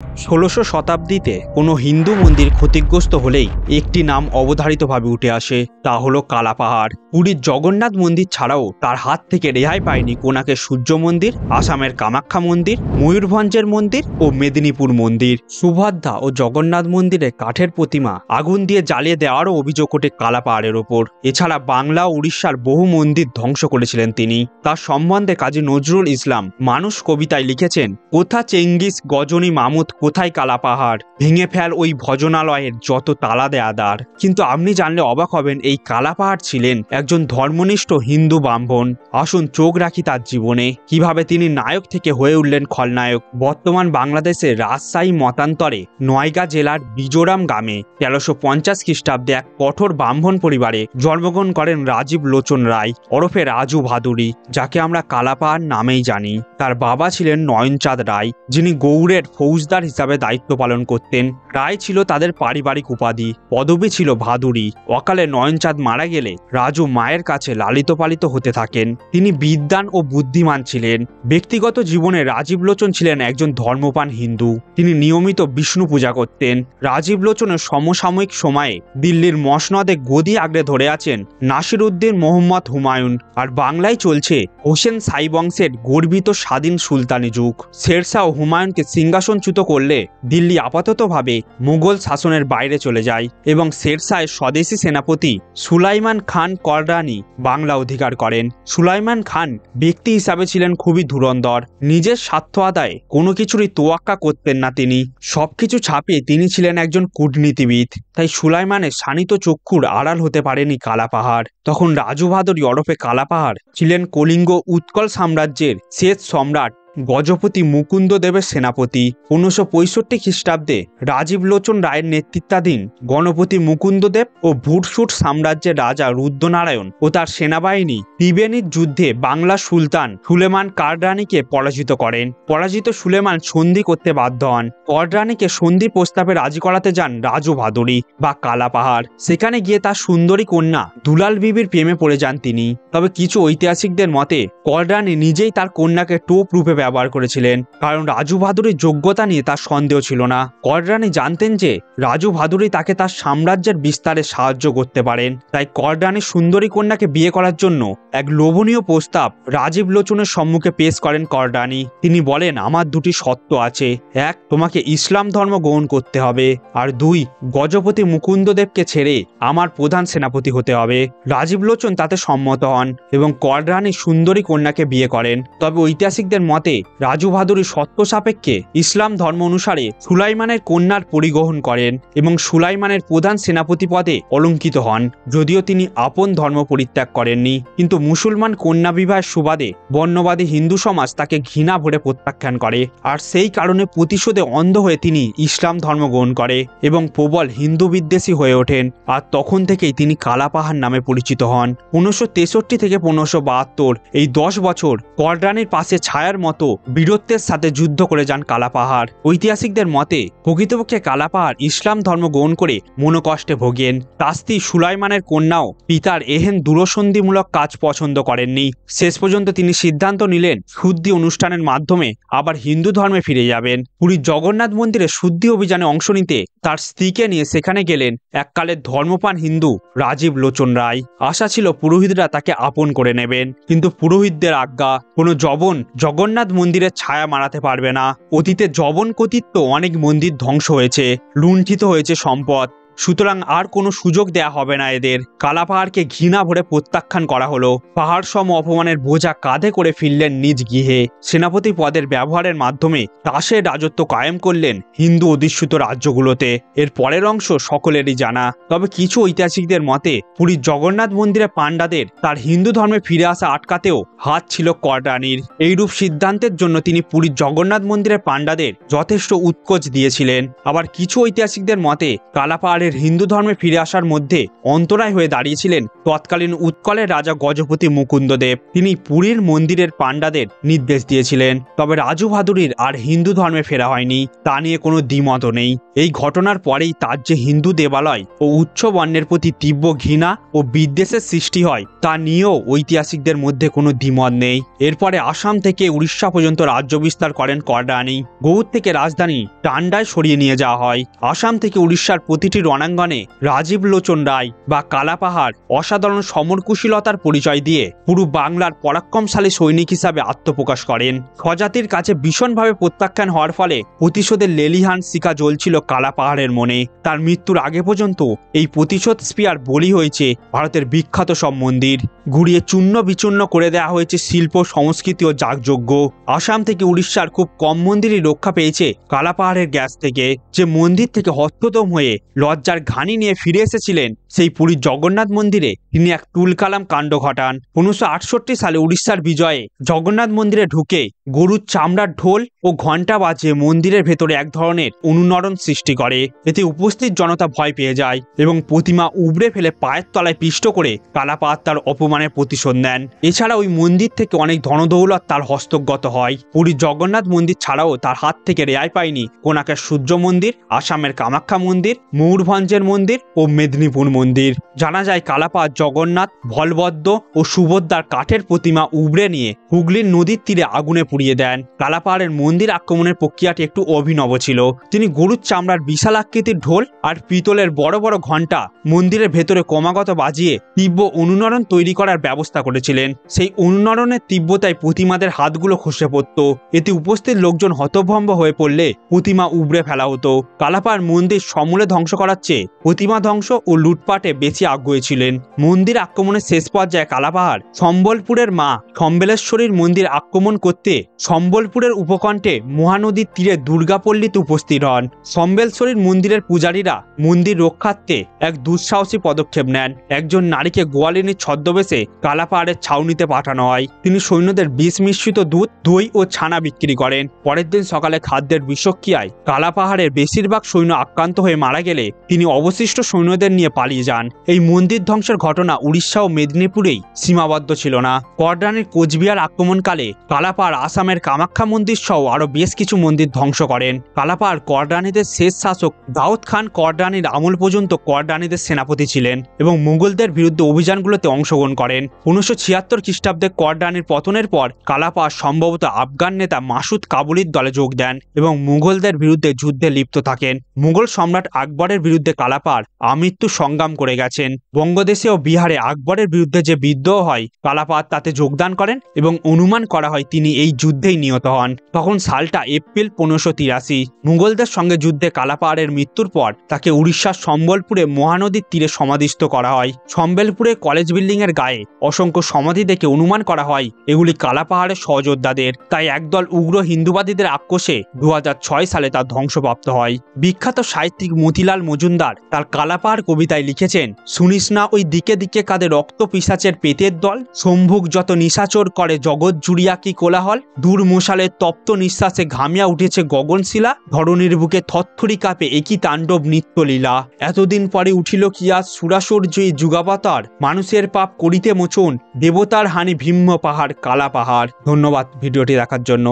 ষোলশ শতাব্দীতে কোনো হিন্দু মন্দির ক্ষতিগ্রস্ত হলেই একটি নাম অবধারিতভাবে উঠে আসে, তা হলো কালাপাহাড়। পুরীর জগন্নাথ মন্দির ছাড়াও তার হাত থেকে রেহাই পায়নি কোণাকের সূর্য মন্দির, আসামের কামাখ্যা মন্দির, ময়ূরভঞ্জের মন্দির ও মেদিনীপুর মন্দির। সুভদ্রা ও জগন্নাথ মন্দিরে কাঠের প্রতিমা আগুন দিয়ে জ্বালিয়ে দেওয়ারও অভিযোগ ওঠে কালাপাহাড়ের ওপর। এছাড়া বাংলা ও উড়িষ্যার বহু মন্দির ধ্বংস করেছিলেন তিনি। তার সম্বন্ধে কাজী নজরুল ইসলাম মানুষ কবিতায় লিখেছেন, কোথা চেঙ্গিস গজনী মামুদ, কোথায় কালাপাহাড়, ভেঙে ফেল ওই ভজনালয়ের যত তালা দেয়া দ্বার। কিন্তু আপনি জানলে অবাক হবেন, এই কালাপাহাড় ছিলেন একজন ধর্মনিষ্ঠ হিন্দু ব্রাহ্মণ। আসুন চোখ রাখি তার জীবনে, কিভাবে তিনি নায়ক থেকে হয়ে উঠলেন খলনায়ক। বর্তমান বাংলাদেশের রাজশাহী মতান্তরে নয়গা জেলার বিজোরাম গ্রামে 1350 খ্রিস্টাব্দে এক কঠোর ব্রাহ্মণ পরিবারে জন্মগ্রহণ করেন রাজীব লোচন রায় ওরফে রাজু ভাদুড়ী, যাকে আমরা কালাপাহাড় নামেই জানি। তার বাবা ছিলেন নয়নচাঁদ রায়, যিনি গৌড়ের ফৌজদার হিসাবে দায়িত্ব পালন করতেন। রায় ছিল তাদের পারিবারিক উপাধি, পদবী ছিল ভাদুড়ী। অকালে নয়নচাঁদ মারা গেলে রাজু মায়ের কাছে লালিত পালিত হতে থাকেন। তিনি বিদ্বান ও বুদ্ধিমান ছিলেন। ব্যক্তিগত জীবনে রাজীব লোচন ছিলেন একজন ধর্মপ্রাণ হিন্দু। তিনি নিয়মিত বিষ্ণু পূজা করতেন। রাজীব লোচনের সমসাময়িক সময়ে দিল্লির মসনদে গদি আগড়ে ধরে আছেন নাসির উদ্দিন মোহাম্মদ হুমায়ুন, আর বাংলায় চলছে হোসেন শাহী বংশের গর্বিত স্বাধীন সুলতানি যুগ। শেরশাহ ও হুমায়ুনকে সিংহাসনচ্যুত করলে দিল্লি আপাততভাবে মুঘল শাসনের বাইরে চলে যায় এবং শেরশাহের স্বদেশী সেনাপতি সুলাইমান খান কররানী বাংলা অধিকার করেন। সুলাইমান খান ব্যক্তি হিসাবে ছিলেন খুবই ধুরন্ধর। নিজের স্বার্থ আদায়ে কোনো কিছুরই তোয়াক্কা করতেন না তিনি। সবকিছু ছাপিয়ে তিনি ছিলেন একজন কূটনীতিবিদ। তাই সুলাইমানের শানিত চক্ষুর আড়াল হতে পারেনি কালাপাহাড়। তখন রাজু ভাদুড়ী ওরফে কালাপাহাড় ছিলেন কলিঙ্গ উৎকল সাম্রাজ্যের শেষ সম্রাট গজপতি মুকুন্দ দেবের সেনাপতি। 1565 খ্রিস্টাব্দে রাজীব লোচন রায়ের নেতৃত্বাধীন গণপতি মুকুন্দদেব ও ভুটসুট সাম্রাজ্যের রাজা রুদ্রনারায়ণ ও তার সেনাবাহিনী ত্রিবেণীর যুদ্ধে বাংলা সুলতান সুলেমান কাররানীকে পরাজিত করেন। পরাজিত সুলেমান সন্ধি করতে বাধ্য হন। কররানীকে সন্ধি প্রস্তাবে রাজি করাতে যান রাজু ভাদুড়ী বা কালাপাহাড়। সেখানে গিয়ে তার সুন্দরী কন্যা দুলাল বিবির প্রেমে পড়ে যান তিনি। তবে কিছু ঐতিহাসিকদের মতে কররানী নিজেই তার কন্যাকে টোপ রূপে ব্যবহার করেছিলেন, কারণ রাজু ভাদুড়ীর যোগ্যতা নিয়ে তার সন্দেহ ছিল না। কররানী জানতেন যে রাজু ভাদুড়ী তাকে তার সাম্রাজ্যের বিস্তারে সাহায্য করতে পারেন। তাই কররানীর সুন্দরী কন্যাকে বিয়ে করার জন্য এক লোভনীয় প্রস্তাব রাজীব লোচনের সম্মুখে পেশ করেন কররানী। তিনি বলেন, আমার দুটি শর্ত আছে। এক, তোমাকে ইসলাম ধর্ম গ্রহণ করতে হবে, আর দুই, গজপতি মুকুন্দদেবকে ছেড়ে আমার প্রধান সেনাপতি হতে হবে। রাজীব লোচন তাতে সম্মত হন এবং কররানী সুন্দরী কন্যাকে বিয়ে করেন। তবে ঐতিহাসিকদের মতে রাজু ভাদুড়ী শর্ত সাপেক্ষে ইসলাম ধর্ম অনুসারে সুলাইমানের কন্যার পরিগ্রহণ করেন এবং সুলাইমানের প্রধান সেনাপতি পদে অলঙ্কিত হন, যদিও তিনি আপন ধর্ম পরিত্যাগ করেননি। কিন্তু মুসলমান কন্যা বিবাহের সুবাদে বর্ণবাদী হিন্দু সমাজ তাকে ঘৃণা ভরে প্রত্যাখ্যান করে, আর সেই কারণে প্রতিশোধে অন্ধ হয়ে তিনি ইসলাম ধর্ম গ্রহণ করে এবং প্রবল হিন্দু বিদ্বেষী হয়ে ওঠেন। আর তখন থেকেই তিনি কালাপাহাড় নামে পরিচিত হন। 1563 থেকে 1572 এই 10 বছর কররানীর পাশে ছায়ার মতো বীরত্বের সাথে যুদ্ধ করে যান কালাপাহাড়। ঐতিহাসিকদের মতে প্রকৃতপক্ষে কালাপাহাড় ইসলাম ধর্ম গ্রহণ করে মনোকষ্টে ভোগেন। তার স্ত্রী সুলাইমানের কন্যাও পিতার এহেন দূরসন্ধিমূলক কাজ পছন্দ করেননি। শেষ পর্যন্ত তিনি সিদ্ধান্ত নিলেন শুদ্ধি অনুষ্ঠানের মাধ্যমে আবার হিন্দু ধর্মে ফিরে যাবেন। পুরীর জগন্নাথ মন্দিরে শুদ্ধি অভিযানে অংশ নিতে তার স্ত্রীকে নিয়ে সেখানে গেলেন এককালের ধর্মপ্রাণ হিন্দু রাজীব লোচন রায়। আশা ছিল পুরোহিতরা তাকে আপন করে নেবেন, কিন্তু পুরোহিতদের আজ্ঞা, কোনো জবন জগন্নাথ মন্দিরের ছায়া মারাতে পারবে না। অতীতে জবন কর্তৃত্ব অনেক মন্দির ধ্বংস হয়েছে, লুণ্ঠিত হয়েছে সম্পদ, সুতরাং আর কোনো সুযোগ দেয়া হবে না এদের। কালাপাহাড়কে ঘৃণা ভরে প্রত্যাখ্যান করা হলো। পাহাড় সম অপমানের বোঝা কাঁধে করে ফিরলেন নিজ গৃহে। সেনাপতি পদের ব্যবহারের মাধ্যমে দাসের রাজত্ব কায়েম করলেন হিন্দু অধিষ্ঠিত রাজ্যগুলোতে। এর পরের অংশ সকলেরই জানা। তবে কিছু ঐতিহাসিকদের মতে পুরীর জগন্নাথ মন্দিরে পাণ্ডাদের তার হিন্দু ধর্মে ফিরে আসা আটকাতেও হাত ছিল কররানীর। এইরূপ সিদ্ধান্তের জন্য তিনি পুরীর জগন্নাথ মন্দিরের পাণ্ডাদের যথেষ্ট উৎকোচ দিয়েছিলেন। আবার কিছু ঐতিহাসিকদের মতে কালাপাহাড়ের কালাপাহাড়ের হিন্দু ধর্মে ফিরে আসার মধ্যে অন্তরায় হয়ে দাঁড়িয়েছিলেন তৎকালীন উৎকলের রাজা গজপতি মুকুন্দদেব। তিনি পুরীর মন্দিরের পাণ্ডাদের নির্দেশ দিয়েছিলেন, তবে রাজু ভাদুড়ির আর হিন্দু ধর্মে ফেরা হয়নি তা নিয়ে কোনো দ্বিমত নেই। এই ঘটনার পরেই তার যে হিন্দু দেবালয় ও উচ্চ বর্ণের প্রতি তীব্র ঘৃণা ও বিদ্বেষের সৃষ্টি হয় তা নিয়েও ঐতিহাসিকদের মধ্যে কোনো দ্বিমত নেই। এরপরে আসাম থেকে উড়িষ্যা পর্যন্ত রাজ্য বিস্তার করেন কররানী। গৌড় থেকে রাজধানী টান্ডায় সরিয়ে নিয়ে যাওয়া হয়। আসাম থেকে উড়িষ্যার প্রতিটি রণাঙ্গনে রাজীব লোচন রায় বা কালাপাহাড় অসাধারণ সমরকুশীলতার পরিচয় দিয়ে পুরো বাংলার পরাক্রমশালী সৈনিক হিসাবে আত্মপ্রকাশ করেন। স্বজাতির কাছে ভীষণভাবে প্রত্যাখ্যান হওয়ার ফলে প্রতিশোধের লেলিহান শিখা জ্বলছিল কালাপাহাড়ের মনে। তার মৃত্যুর আগে পর্যন্ত এই প্রতিশোধ স্পৃহার বলি হয়েছে ভারতের বিখ্যাত সব মন্দির। ঘুরিয়ে চূর্ণ বিচূর্ণ করে দেওয়া হয়েছে শিল্প, সংস্কৃতি ও যাগযজ্ঞ। আসাম থেকে উড়িষ্যার খুব কম মন্দিরই রক্ষা পেয়েছে কালাপাহাড়ের গ্যাস থেকে। যে মন্দির থেকে হস্ততম হয়ে লজ্জার ঘানি নিয়ে ফিরে এসেছিলেন সেই পুরীর জগন্নাথ মন্দিরে তিনি এক তুলকালাম কাণ্ড ঘটান। 1968 সালে উড়িষ্যার বিজয়ে জগন্নাথ মন্দিরে ঢুকে গরুর চামড়ার ঢোল ও ঘণ্টা বাজিয়ে মন্দিরের ভেতরে এক ধরনের অনুনরণ সৃষ্টি করে। এতে উপস্থিত জনতা ভয় পেয়ে যায় এবং প্রতিমা উবড়ে ফেলে পায়ের তলায় পিষ্ট করে কালাপাহাড় তার অপমানের প্রতিশোধ নেন। এছাড়া ওই মন্দির থেকে অনেক ধনদৌলত তার হস্তগত হয়। পুরীর জগন্নাথ মন্দির ছাড়াও তার হাত থেকে রেহাই পায়নি কোনাকের সূর্য মন্দির, আসামের কামাখ্যা মন্দির, ময়ূরভঞ্জের মন্দির ও মেদিনীপুর মন্দির। জানা যায় কালাপাহাড় জগন্নাথ, বলভদ্র ও সুভদ্রার কাঠের প্রতিমা উবড়ে নিয়ে হুগলির নদীর তীরে আগুনে পুড়িয়ে দেন। কালাপাহাড়ের মন্দির আক্রমণের প্রক্রিয়াটি একটু অভিনব ছিল। তিনি গরুর চামড়ার বিশাল আকৃতির ঢোল আর পিতলের বড় বড় ঘণ্টা মন্দিরের ভেতরে ক্রমাগত বাজিয়ে তীব্র অনুনরণ তৈরি করার ব্যবস্থা করেছিলেন। সেই অনুনরণের তীব্রতায় প্রতিমাদের হাতগুলো খসে পড়ত। এতে উপস্থিত লোকজন হতভম্ব হয়ে পড়লে প্রতিমা উবড়ে ফেলা হতো। কালাপাহাড় মন্দির সমূলে ধ্বংস করার চেয়ে প্রতিমা ধ্বংস ও লুটপাটে বেশি আগ্রহী ছিলেন। মন্দির আক্রমণের শেষ পর্যায়ে কালাপাহাড় সম্বলপুরের মা সম্বলেশ্বরীর মন্দির আক্রমণ করতে সম্বলপুরের উপকণ্ঠে মহানদীর তীরে দুর্গাপল্লীতে উপস্থিত হন। সম্বলেশ্বরীর মন্দিরের পূজারীরা মন্দির রক্ষার্থে এক দুঃসাহসী পদক্ষেপ নেন। একজন নারীকে গোয়ালিনীর ছদ্মবেশে কালাপাহাড়ের ছাউনিতে পাঠানো হয়। তিনি সৈন্যদের বিষ মিশ্রিত দুধ, দই ও ছানা বিক্রি করেন। পরের দিন সকালে খাদ্যের বিষক্রিয়ায় কালাপাহাড়ের বেশিরভাগ সৈন্য আক্রান্ত হয়ে মারা গেলে তিনি অবশিষ্ট সৈন্যদের নিয়ে পালিয়ে যান। এই মন্দির ধ্বংসের ঘটনা উড়িষ্যা ও মেদিনীপুরেই সীমাবদ্ধ ছিল না। কররানীর কোচবিহার আক্রমণকালে কালাপাহাড় আসামের কামাখ্যা মন্দির সহ আরো বেশ কিছু মন্দির ধ্বংস করেন। কালাপাহাড় কররানীদের শেষ শাসক দাউদ খান কররানীর আমল পর্যন্ত কররানীদের সেনাপতি ছিলেন এবং মুঘলদের বিরুদ্ধে অভিযানগুলোতে অংশগ্রহণ করেন। 1976 খ্রিস্টাব্দে কররানীর পতনের পর কালাপাহাড় সম্ভবত আফগান নেতা মাসুদ কাবুলির দলে যোগ দেন এবং মুঘলদের বিরুদ্ধে যুদ্ধে লিপ্ত থাকেন। মুঘল সম্রাট আকবরের বিরুদ্ধে কালাপাহাড় আমৃত্যু সংগ্রাম করে গেছেন। বঙ্গদেশে ও বিহারে আকবরের বিরুদ্ধে যে বিদ্রোহ হয় কালাপাহাড় তাতে যোগদান করেন এবং অনুমান করা হয় তিনি এই যুদ্ধেই নিহত হন। তখন সালটা এপ্রিল 1583। মুঘলদের সঙ্গে যুদ্ধে কালাপাহাড়ের মৃত্যুর পর তাকে উড়িষ্যার সম্বলপুরে মহানদীর তীরে সমাধিস্থ করা হয়। সম্বলপুরে কলেজ বিল্ডিং এর গায়ে অসংখ্য সমাধি দেখে অনুমান করা হয় এগুলি কালাপাহাড়ের সহযোদ্ধাদের। তাই একদল উগ্র হিন্দুবাদীদের আক্রোশে 2006 সালে তার ধ্বংসপ্রাপ্ত হয়। বিখ্যাত সাহিত্যিক মতিলাল মজুমদার তার কালাপাহাড় কবিতায় লিখেছেন, শুনিস না ওই দিকে দিকে কাঁদে রক্ত পিশাচের পেটের দল, সম্ভুক যত নিশাচর করে জগৎ জুড়িয়া কি কোলাহল, দূর মশালের তপ্ত নিঃশ্বাসে ঘামিয়া উঠেছে গগনশিলা, ধরণীর বুকে থরথরি কাঁপে একই তাণ্ডব নিত্যলীলা, এতদিন পরে উঠিল কি আজ সুরাসুর জয়ী যুগাবতার, মানুষের পাপ করিতে মোচন, দেবতার হানি ভীম্ম পাহাড় কালাপাহাড়। ধন্যবাদ ভিডিওটি দেখার জন্য।